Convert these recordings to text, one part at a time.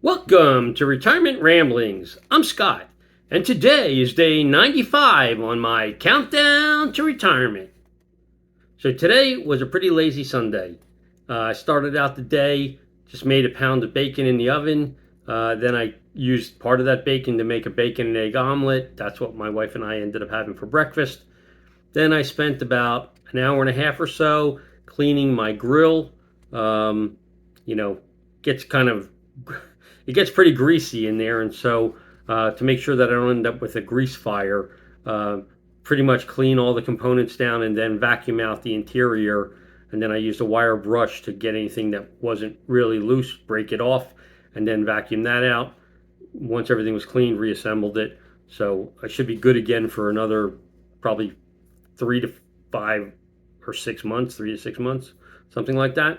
Welcome to Retirement Ramblings. I'm Scott, and today is day 95 on my countdown to retirement. So today was a pretty lazy Sunday. I started out the day, just made a pound of bacon in the oven. Then I used part of that bacon to make a bacon and egg omelet. That's what my wife and I ended up having for breakfast. Then I spent about an hour and a half or so cleaning my grill. Um, you know, gets kind of it gets pretty greasy in there, and so to make sure that I don't end up with a grease fire, uh, pretty much clean all the components down and then vacuum out the interior. And then I used a wire brush to get anything that wasn't really loose, break it off, and then vacuum that out. Once everything was cleaned, reassembled it. So I should be good again for another probably 3 to 5 or 6 months, 3 to 6 months, something like that.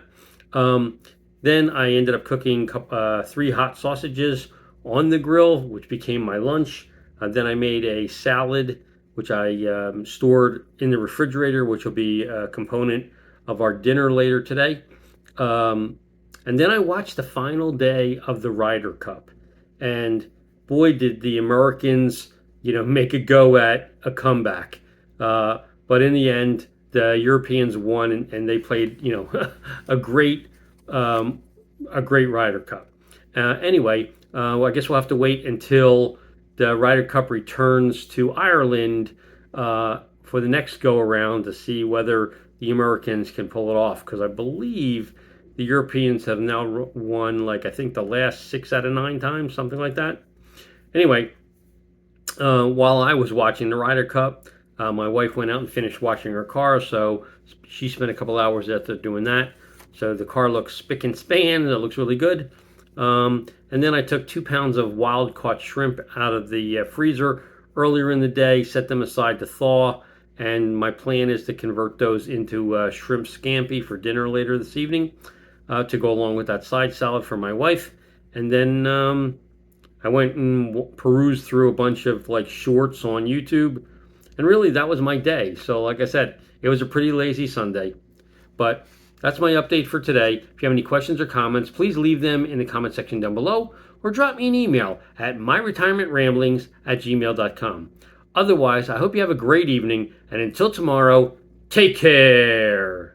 Then I ended up cooking 3 hot sausages on the grill, which became my lunch. Then I made a salad, which I stored in the refrigerator, which will be a component of our dinner later today. And then I watched the final day of the Ryder Cup. And boy, did the Americans, make a go at a comeback. But in the end, the Europeans won, and they played, a great Ryder Cup. Anyway, well, I guess we'll have to wait until the Ryder Cup returns to Ireland for the next go around to see whether the Americans can pull it off. Because I believe the Europeans have now won, I think the last 6 out of 9 times, something like that. Anyway, while I was watching the Ryder Cup, my wife went out and finished washing her car, so she spent a couple hours after doing that. So the car looks spick and span, and it looks really good. And then I took 2 pounds of wild caught shrimp out of the freezer earlier in the day, set them aside to thaw, and my plan is to convert those into shrimp scampi for dinner later this evening to go along with that side salad for my wife. And then I went and perused through a bunch of shorts on YouTube, and really that was my day. So like I said, it was a pretty lazy Sunday, but that's my update for today. If you have any questions or comments, please leave them in the comment section down below, or drop me an email at myretirementramblings@gmail.com. Otherwise, I hope you have a great evening, and until tomorrow, take care.